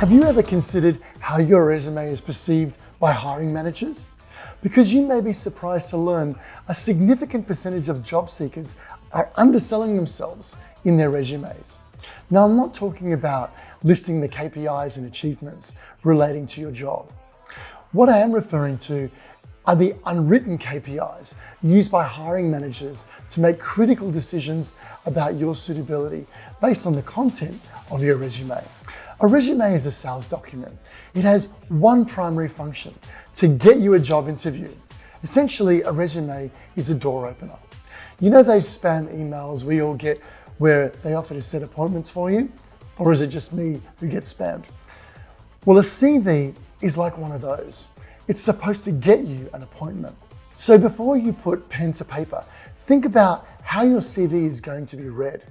Have you ever considered how your resume is perceived by hiring managers? Because you may be surprised to learn a significant percentage of job seekers are underselling themselves in their resumes. Now, I'm not talking about listing the KPIs and achievements relating to your job. What I am referring to are the unwritten KPIs used by hiring managers to make critical decisions about your suitability based on the content of your resume. A resume is a sales document. It has one primary function: to get you a job interview. Essentially, a resume is a door opener. You know those spam emails we all get where they offer to set appointments for you? Or is it just me who gets spammed? Well, a CV is like one of those. It's supposed to get you an appointment. So before you put pen to paper, think about how your CV is going to be read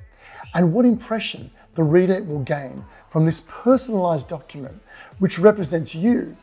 and what impression the reader will gain from this personalized document, which represents you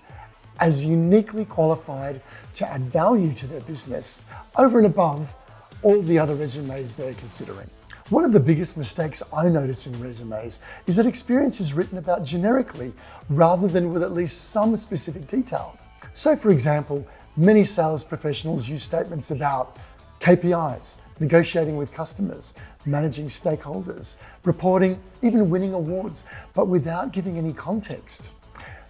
as uniquely qualified to add value to their business over and above all the other resumes they're considering. One of the biggest mistakes I notice in resumes is that experience is written about generically rather than with at least some specific detail. So for example, many sales professionals use statements about KPIs, negotiating with customers, managing stakeholders, reporting, even winning awards, but without giving any context.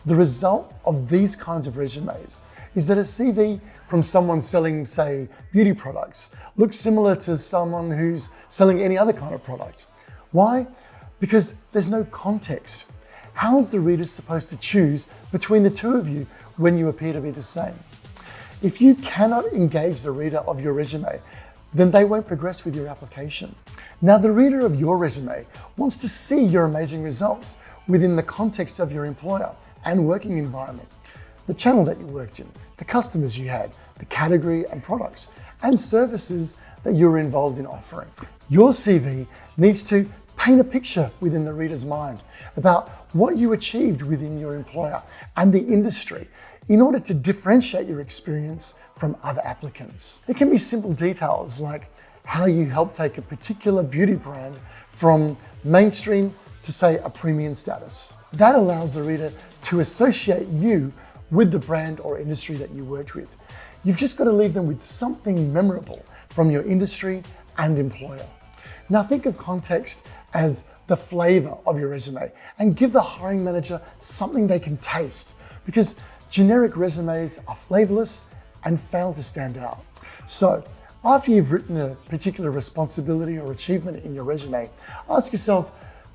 The result of these kinds of resumes is that a CV from someone selling, say, beauty products looks similar to someone who's selling any other kind of product. Why? Because there's no context. How is the reader supposed to choose between the two of you when you appear to be the same? If you cannot engage the reader of your resume, then they won't progress with your application. Now, the reader of your resume wants to see your amazing results within the context of your employer and working environment, the channel that you worked in, the customers you had, the category and products and services that you were involved in offering. Your CV needs to paint a picture within the reader's mind about what you achieved within your employer and the industry in order to differentiate your experience from other applicants. It can be simple details like how you helped take a particular beauty brand from mainstream to, say, a premium status. That allows the reader to associate you with the brand or industry that you worked with. You've just got to leave them with something memorable from your industry and employer. Now think of context as the flavor of your resume and give the hiring manager something they can taste, because generic resumes are flavorless and fail to stand out. So after you've written a particular responsibility or achievement in your resume, ask yourself,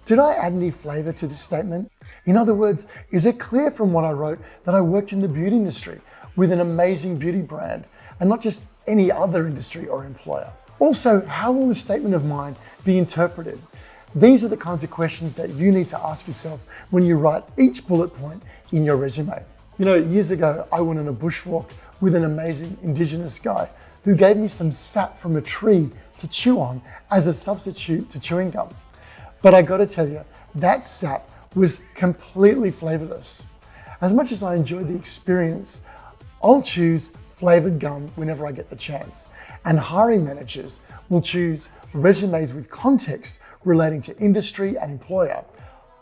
did I add any flavor to this statement? In other words, is it clear from what I wrote that I worked in the beauty industry with an amazing beauty brand and not just any other industry or employer? Also, how will this statement of mine be interpreted? These are the kinds of questions that you need to ask yourself when you write each bullet point in your resume. You know, years ago, I went on a bushwalk with an amazing Indigenous guy who gave me some sap from a tree to chew on as a substitute to chewing gum. But I gotta tell you, that sap was completely flavorless. As much as I enjoyed the experience, I'll choose flavored gum whenever I get the chance. And hiring managers will choose resumes with context relating to industry and employer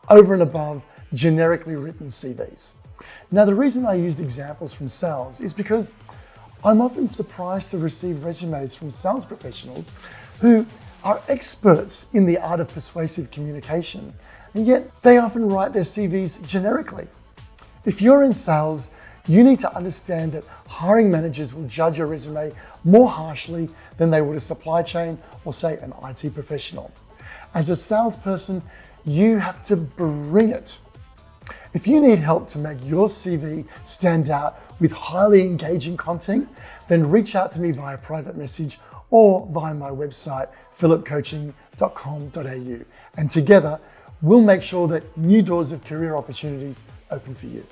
over and above generically written CVs. Now, the reason I used examples from sales is because I'm often surprised to receive resumes from sales professionals who are experts in the art of persuasive communication, and yet they often write their CVs generically. If you're in sales, you need to understand that hiring managers will judge your resume more harshly than they would a supply chain or, say, an IT professional. As a salesperson, you have to bring it. If you need help to make your CV stand out with highly engaging content, then reach out to me via private message or via my website, philipcoaching.com.au. And together, we'll make sure that new doors of career opportunities open for you.